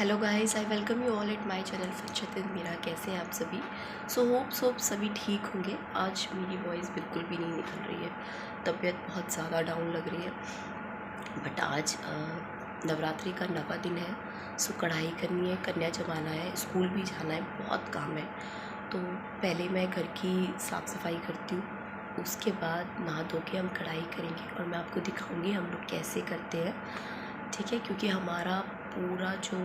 Hello guys, I welcome you all at my channel फरचतिन मीरा। कैसे हैं आप सभी? होप सभी ठीक होंगे। आज मेरी वॉइस बिल्कुल भी नहीं निकल रही है, तबीयत बहुत ज़्यादा डाउन लग रही है। बट आज नवरात्रि का 9वां दिन है, सो कढ़ाई करनी है, कन्या जमाना है, स्कूल भी जाना है, बहुत काम है। तो पहले मैं घर की साफ़ सफाई करती हूँ, उसके बाद नहा धो के हम कढ़ाई करेंगे और मैं आपको दिखाऊंगी हम लोग कैसे करते हैं, ठीक है? क्योंकि हमारा पूरा जो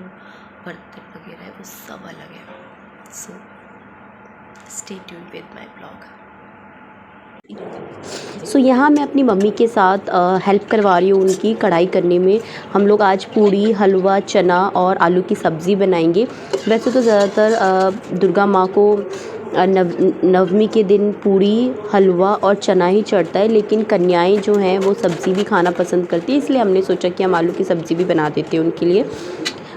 बर्तन वगैरह है वो सब अलग है। So stay tune with my blog. यहाँ मैं अपनी मम्मी के साथ हेल्प करवा रही हूँ उनकी कढ़ाई करने में। हम लोग आज पूड़ी, हलवा, चना और आलू की सब्ज़ी बनाएंगे। वैसे तो ज़्यादातर दुर्गा माँ को नवमी के दिन पूड़ी, हलवा और चना ही चढ़ता है, लेकिन कन्याएं जो हैं वो सब्ज़ी भी खाना पसंद करती है, इसलिए हमने सोचा कि हम आलू की सब्ज़ी भी बना देते हैं उनके लिए।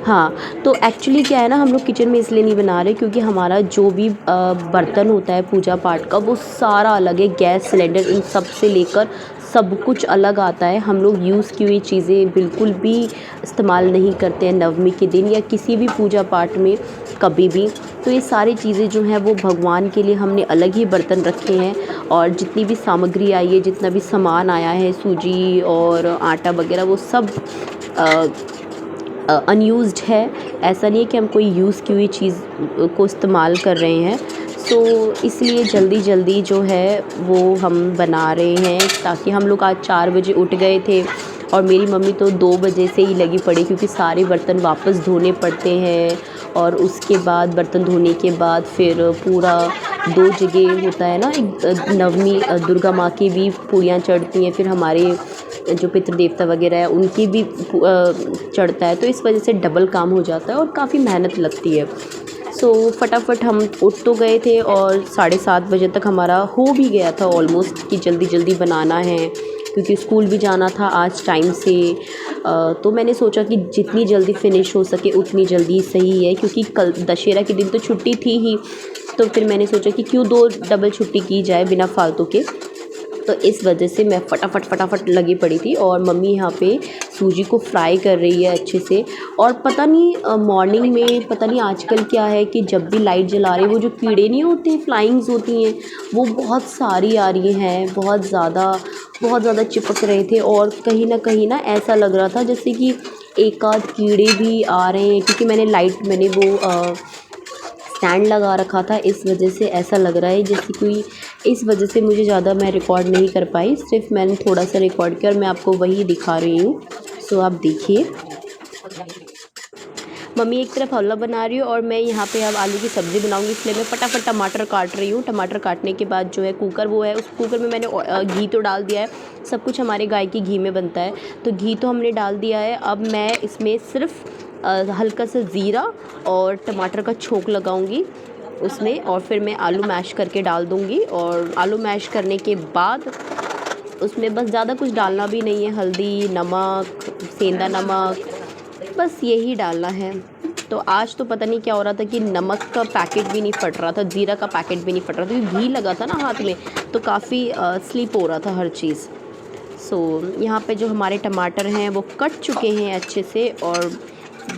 हाँ, तो एक्चुअली क्या है ना, हम लोग किचन में इसलिए नहीं बना रहे क्योंकि हमारा जो भी बर्तन होता है पूजा पाठ का वो सारा अलग है। गैस सिलेंडर इन सब से लेकर सब कुछ अलग आता है। हम लोग यूज़ की हुई चीज़ें बिल्कुल भी इस्तेमाल नहीं करते हैं नवमी के दिन या किसी भी पूजा पाठ में कभी भी। तो ये सारी चीज़ें जो हैं वो भगवान के लिए हमने अलग ही बर्तन रखे हैं। और जितनी भी सामग्री आई है, जितना भी सामान आया है, सूजी और आटा वगैरह, वो सब अनयूज़्ड है। ऐसा नहीं है कि हम कोई यूज़ की हुई चीज़ को इस्तेमाल कर रहे हैं। इसलिए जल्दी जल्दी जो है वो हम बना रहे हैं, ताकि हम लोग आज 4 बजे उठ गए थे और मेरी मम्मी तो 2 बजे से ही लगी पड़ी, क्योंकि सारे बर्तन वापस धोने पड़ते हैं। और उसके बाद बर्तन धोने के बाद फिर पूरा 2 जगह होता है ना, एक नवमी दुर्गा माँ की भी पूड़ियाँ चढ़ती हैं, फिर हमारे जो पितृ देवता वगैरह है उनकी भी चढ़ता है। तो इस वजह से डबल काम हो जाता है और काफ़ी मेहनत लगती है। फटाफट हम उठ तो गए थे और 7:30 बजे तक हमारा हो भी गया था ऑलमोस्ट, कि जल्दी जल्दी बनाना है क्योंकि स्कूल भी जाना था आज टाइम से। तो मैंने सोचा कि जितनी जल्दी फिनिश हो सके उतनी जल्दी सही है, क्योंकि कल दशहरा के दिन तो छुट्टी थी ही। तो फिर मैंने सोचा कि क्यों 2 डबल छुट्टी की जाए बिना फालतू के। तो इस वजह से मैं फटाफट लगी पड़ी थी और मम्मी यहाँ पे सूजी को फ्राई कर रही है अच्छे से। और पता नहीं मॉर्निंग में पता नहीं आजकल क्या है कि जब भी लाइट जला रहे, वो जो कीड़े नहीं होते, फ्लाइंग्स होती हैं, वो बहुत सारी आ रही हैं, बहुत ज़्यादा चिपक रहे थे। और कहीं ना ऐसा लग रहा था जैसे कि एक आध कीड़े भी आ रहे हैं, क्योंकि मैंने वो स्टैंड लगा रखा था, इस वजह से ऐसा लग रहा है जैसे कोई। इस वजह से मुझे ज़्यादा मैं रिकॉर्ड नहीं कर पाई, सिर्फ मैंने थोड़ा सा रिकॉर्ड किया और मैं आपको वही दिखा रही हूँ। आप देखिए, मम्मी एक तरफ हलवा बना रही है और मैं यहाँ पे अब आलू की सब्ज़ी बनाऊंगी, इसलिए मैं फटाफट टमाटर काट रही हूँ। टमाटर काटने के बाद जो है कुकर वो है, उस कुकर में मैंने घी तो डाल दिया है। सब कुछ हमारे गाय की घी में बनता है, तो घी तो हमने डाल दिया है। अब मैं इसमें सिर्फ हल्का सा ज़ीरा और टमाटर का छोंक लगाऊंगी उसमें, और फिर मैं आलू मैश करके डाल दूंगी। और आलू मैश करने के बाद उसमें बस ज़्यादा कुछ डालना भी नहीं है, हल्दी, नमक, सेंधा नमक, बस यही डालना है। तो आज तो पता नहीं क्या हो रहा था कि नमक का पैकेट भी नहीं फट रहा था, ज़ीरा का पैकेट भी नहीं फट रहा था, क्योंकि घी लगा था ना हाथ में, तो काफ़ी स्लिप हो रहा था हर चीज़। यहाँ पे जो हमारे टमाटर हैं वो कट चुके हैं अच्छे से। और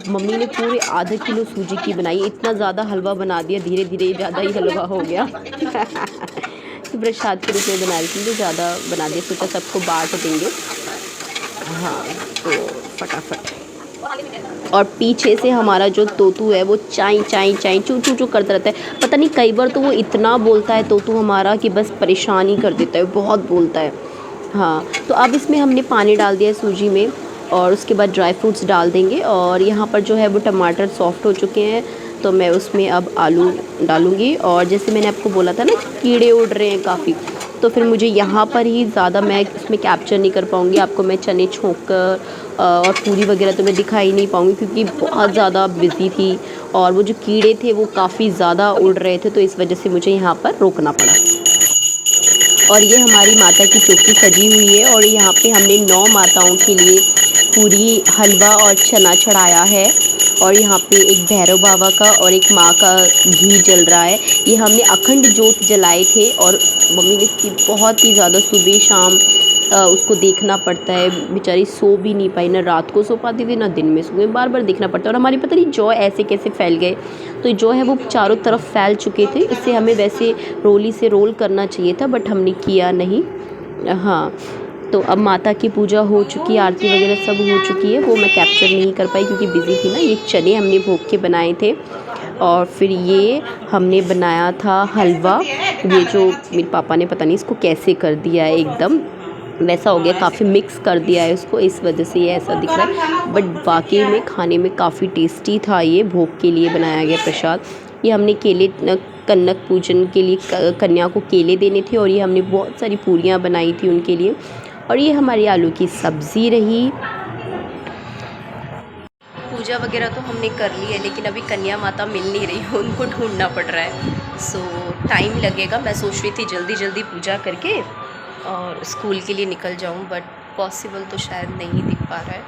मम्मी ने पूरे आधा किलो सूजी की बनाई, इतना ज़्यादा हलवा बना दिया, धीरे धीरे ज़्यादा ही हलवा हो गया। प्रसाद के रूप में बना रही थी तो ज़्यादा बना दिया, सोचा सबको बांट देंगे। हाँ, तो फटाफट। और पीछे से हमारा जो तोतू है वो चाई चाई चाई चू चू चू करता रहता है। पता नहीं कई बार तो वो इतना बोलता है तोतू हमारा कि बस परेशान ही कर देता है, बहुत बोलता है। हाँ, तो अब इसमें हमने पानी डाल दिया है सूजी में और उसके बाद ड्राई फ्रूट्स डाल देंगे। और यहाँ पर जो है वो टमाटर सॉफ्ट हो चुके हैं, तो मैं उसमें अब आलू डालूँगी। और जैसे मैंने आपको बोला था ना, कीड़े उड़ रहे हैं काफ़ी, तो फिर मुझे यहाँ पर ही ज़्यादा मैं इसमें कैप्चर नहीं कर पाऊँगी। आपको मैं चने छोंक कर और पूरी वगैरह तो मैं दिखा ही नहीं पाऊँगी, क्योंकि बहुत ज़्यादा बिज़ी थी और वो जो कीड़े थे वो काफ़ी ज़्यादा उड़ रहे थे, तो इस वजह से मुझे यहाँ पर रोकना पड़ा। और ये हमारी माता की चौकी सजी हुई है और यहाँ पे हमने 9 माताओं के लिए पूरी, हलवा और चना चढ़ाया है। और यहाँ पे एक भैरव बाबा का और एक माँ का घी जल रहा है। ये हमने अखंड जोत जलाए थे और मम्मी ने इसकी बहुत ही ज़्यादा सुबह शाम उसको देखना पड़ता है। बेचारी सो भी नहीं पाई, ना रात को सो पाती थी ना दिन में सो गई, बार बार देखना पड़ता है। और हमारे पता नहीं जौ ऐसे कैसे फैल गए, तो जो है वो चारों तरफ फैल चुके थे। इसे हमें वैसे रोली से रोल करना चाहिए था, बट हमने किया नहीं। हाँ, तो अब माता की पूजा हो चुकी है, आरती वगैरह सब हो चुकी है। वो मैं कैप्चर नहीं कर पाई क्योंकि बिज़ी थी ना। ये चने हमने भोग के बनाए थे, और फिर ये हमने बनाया था हलवा। ये जो मेरे पापा ने पता नहीं इसको कैसे कर दिया है, एकदम वैसा हो गया, काफ़ी मिक्स कर दिया है उसको, इस वजह से ये ऐसा दिख रहा है। बट वाकई में खाने में काफ़ी टेस्टी था। ये भोग के लिए बनाया गया प्रसाद। ये हमने केले कनक पूजन के लिए कन्या को केले देने थे, और ये हमने बहुत सारी पूरियाँ बनाई थी उनके लिए। और ये हमारी आलू की सब्ज़ी रही। पूजा वगैरह तो हमने कर ली है, लेकिन अभी कन्या माता मिल नहीं रही है, उनको ढूंढना पड़ रहा है। सो टाइम लगेगा। मैं सोच रही थी जल्दी जल्दी पूजा करके और स्कूल के लिए निकल जाऊं, बट पॉसिबल तो शायद नहीं दिख पा रहा है।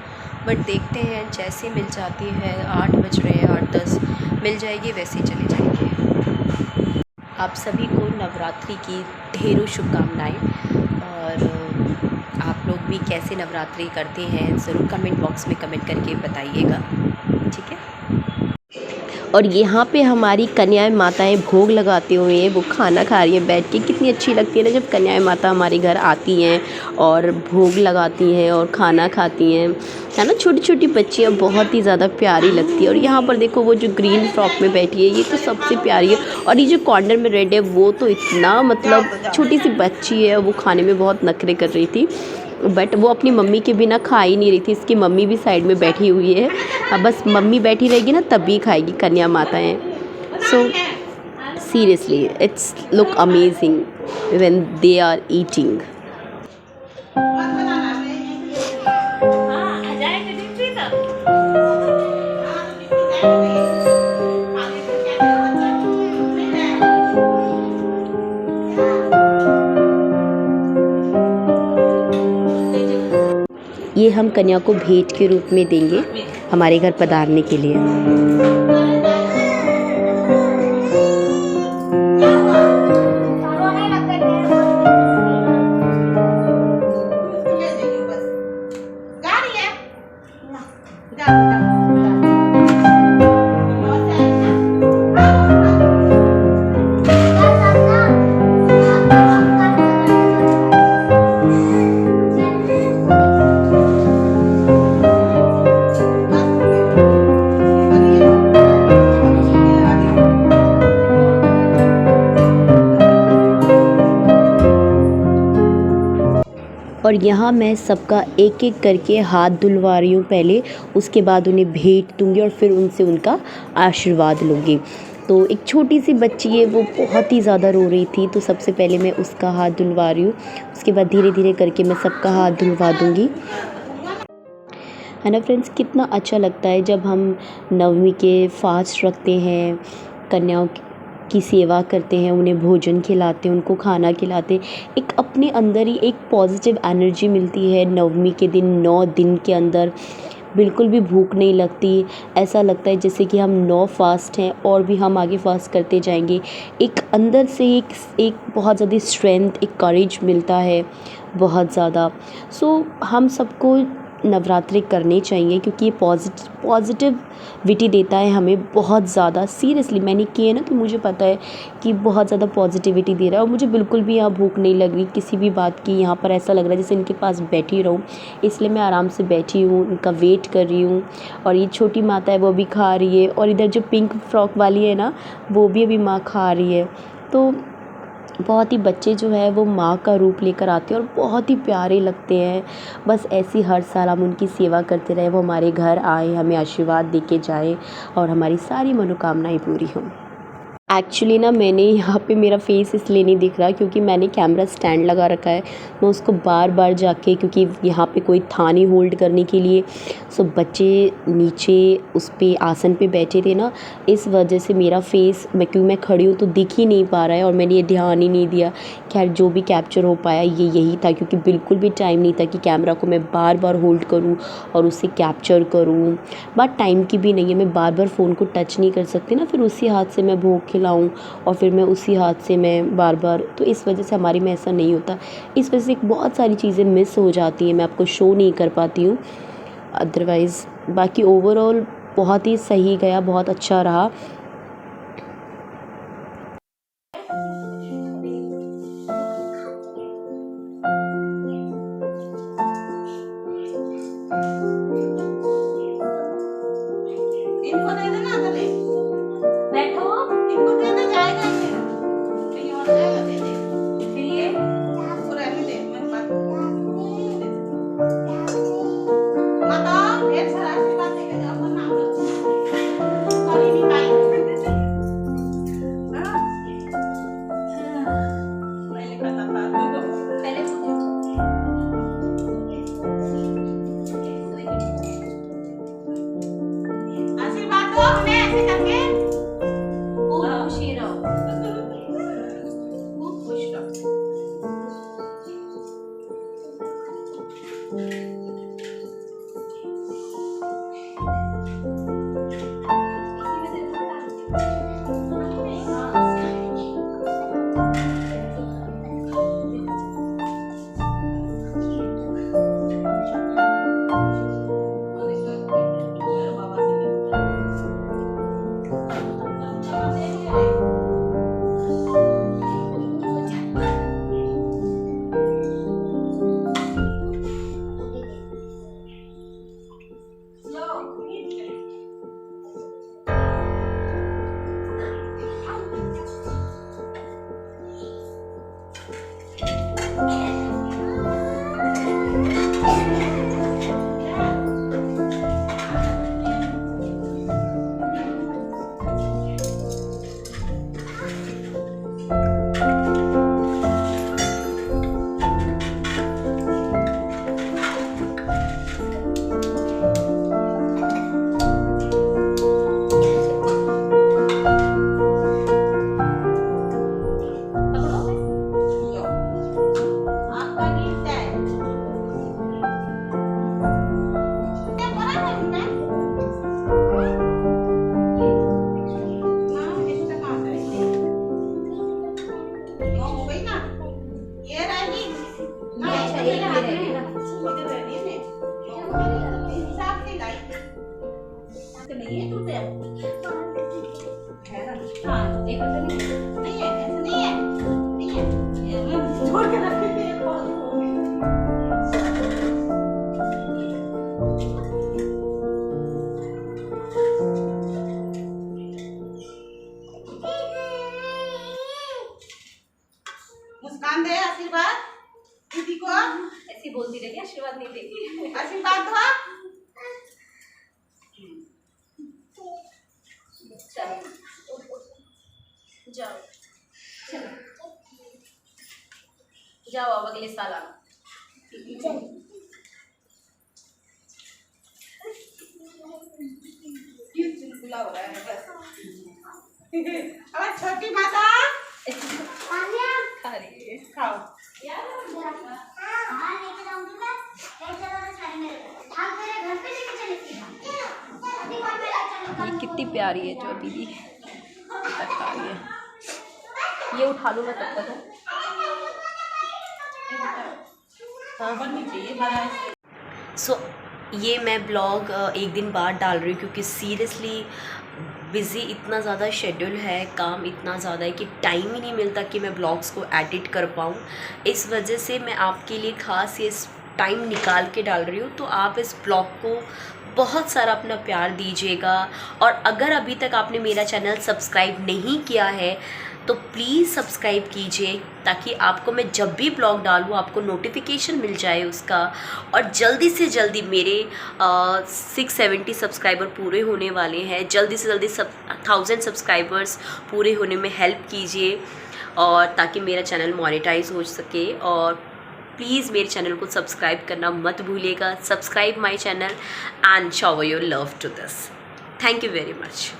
बट देखते हैं, जैसे मिल जाती है। 8 बज रहे हैं, 8-10 मिल जाएगी, वैसे ही चले जाएंगे। आप सभी को नवरात्रि की ढेरों शुभकामनाएं। और आप लोग भी कैसे नवरात्रि करते हैं ज़रूर कमेंट बॉक्स में कमेंट करके बताइएगा, ठीक है। और यहाँ पे हमारी कन्याएं माताएं भोग लगाते हुए वो खाना खा रही हैं बैठ के। कितनी अच्छी लगती है ना जब कन्याएं माता हमारे घर आती हैं और भोग लगाती हैं और खाना खाती हैं, है ना। छोटी छोटी बच्चियाँ बहुत ही ज़्यादा प्यारी लगती है। और यहाँ पर देखो वो जो ग्रीन फ्रॉक में बैठी है, ये तो सबसे प्यारी है। और ये जो कॉर्नर में रेड है, वो तो इतना मतलब छोटी सी बच्ची है, वो खाने में बहुत नखरे कर रही थी, बट वो अपनी मम्मी के बिना खा ही नहीं रही थी। इसकी मम्मी भी साइड में बैठी हुई है। अब बस मम्मी बैठी रहेगी ना तभी खाएगी कन्या माताएं। So seriously it's look amazing when they are eating. ये हम कन्या को भेंट के रूप में देंगे हमारे घर पधारने के लिए। और यहाँ मैं सबका एक एक करके हाथ धुलवा रही हूँ पहले, उसके बाद उन्हें भेंट दूँगी और फिर उनसे उनका आशीर्वाद लूँगी। तो एक छोटी सी बच्ची है, वो बहुत ही ज़्यादा रो रही थी, तो सबसे पहले मैं उसका हाथ धुलवा रही हूँ। उसके बाद धीरे धीरे करके मैं सबका हाथ धुलवा दूँगी, है ना फ्रेंड्स। कितना अच्छा लगता है जब हम नवमी के फास्ट रखते हैं, कन्याओं की सेवा करते हैं, उन्हें भोजन खिलाते हैं, उनको खाना खिलाते हैं। एक अपने अंदर ही एक पॉजिटिव एनर्जी मिलती है। नवमी के दिन 9 दिन के अंदर बिल्कुल भी भूख नहीं लगती। ऐसा लगता है जैसे कि हम 9 फास्ट हैं और भी हम आगे फास्ट करते जाएंगे। एक अंदर से एक बहुत ज़्यादा स्ट्रेंथ, एक करेज मिलता है बहुत ज़्यादा। सो हम सबको नवरात्रि करने चाहिए क्योंकि ये पॉजिटिविटी देता है हमें बहुत ज़्यादा। सीरियसली मैंने किए ना, तो मुझे पता है कि बहुत ज़्यादा पॉजिटिविटी दे रहा है। और मुझे बिल्कुल भी यहाँ भूख नहीं लग रही किसी भी बात की। यहाँ पर ऐसा लग रहा है जैसे इनके पास बैठी रहूँ, इसलिए मैं आराम से बैठी हूँ, इनका वेट कर रही हूँ। और ये छोटी माता है वो भी खा रही है, और इधर जो पिंक फ्रॉक वाली है ना, वो भी अभी माँ खा रही है। तो बहुत ही बच्चे जो है वो माँ का रूप लेकर आते हैं और बहुत ही प्यारे लगते हैं। बस ऐसी हर साल हम उनकी सेवा करते रहे, वो हमारे घर आए, हमें आशीर्वाद दे के जाए और हमारी सारी मनोकामनाएं पूरी हों। एक्चुअली ना मैंने यहाँ पे मेरा फेस इसलिए नहीं दिख रहा क्योंकि मैंने कैमरा स्टैंड लगा रखा है। मैं उसको बार बार जाके, क्योंकि यहाँ पे कोई था नहीं होल्ड करने के लिए, सो बच्चे नीचे उस पे आसन पे बैठे थे ना, इस वजह से मेरा फेस, क्योंकि मैं खड़ी हूँ तो दिख ही नहीं पा रहा है और मैंने ये ध्यान ही नहीं दिया। खैर जो भी कैप्चर हो पाया ये यही था, क्योंकि बिल्कुल भी टाइम नहीं था कि कैमरा को मैं बार बार होल्ड करूँ और उसे कैप्चर करूँ। बात टाइम की भी नहीं है, मैं बार बार फ़ोन को टच नहीं कर सकती ना, फिर उसी हाथ से मैं भोग खिलाऊं और फिर मैं उसी हाथ से मैं बार बार, तो इस वजह से हमारे में ऐसा नहीं होता। इस वजह से बहुत सारी चीज़ें मिस हो जाती हैं, मैं आपको शो नहीं कर पाती हूँ। अदरवाइज़ बाकी ओवरऑल बहुत ही सही गया, बहुत अच्छा रहा। इनको दे देना गले, बैठो, इनको दे दे, जाएगा ये, कहीं और जाएगा, दे दे, फिर ये पूरा नहीं दे, मैं बात माता ढेर सारा आशीर्वाद देके जाओ, अपना नाम रखो, कभी नहीं पाएंगे, हाँ, मैं लिखा था पहले आशीर्वाद दो हमें ऐसे करके, खूब खुशी रहो, खूब खुश रहो। मुस्कान दे आशीर्वाद दीदी को, ऐसी बोलती रही, आशीर्वाद नहीं देगी। आशीर्वाद दो, चलो जाओ, चलो जाओ, अब अगले साल आना। चुलबुला हो रहा है बस। अब छोटी माता खा रही है, खाओ। ये कितनी प्यारी है जो दीदी खा रही है। ये उठा लो मैं तब तक। सो ये मैं ब्लॉग एक दिन बाद डाल रही हूँ क्योंकि सीरियसली बिज़ी इतना ज़्यादा शेड्यूल है, काम इतना ज़्यादा है कि टाइम ही नहीं मिलता कि मैं ब्लॉग्स को एडिट कर पाऊँ। इस वजह से मैं आपके लिए ख़ास ये टाइम निकाल के डाल रही हूँ। तो आप इस ब्लॉग को बहुत सारा अपना प्यार दीजिएगा, और अगर अभी तक आपने मेरा चैनल सब्सक्राइब नहीं किया है तो प्लीज़ सब्सक्राइब कीजिए, ताकि आपको मैं जब भी ब्लॉग डालूँ आपको नोटिफिकेशन मिल जाए उसका। और जल्दी से जल्दी मेरे 670 सब्सक्राइबर पूरे होने वाले हैं, जल्दी से जल्दी 1000 सब्सक्राइबर्स पूरे होने में हेल्प कीजिए, और ताकि मेरा चैनल मोनेटाइज हो सके। और प्लीज़ मेरे चैनल को सब्सक्राइब करना मत भूलिएगा। Subscribe my channel and shower your love to this. Thank you very much.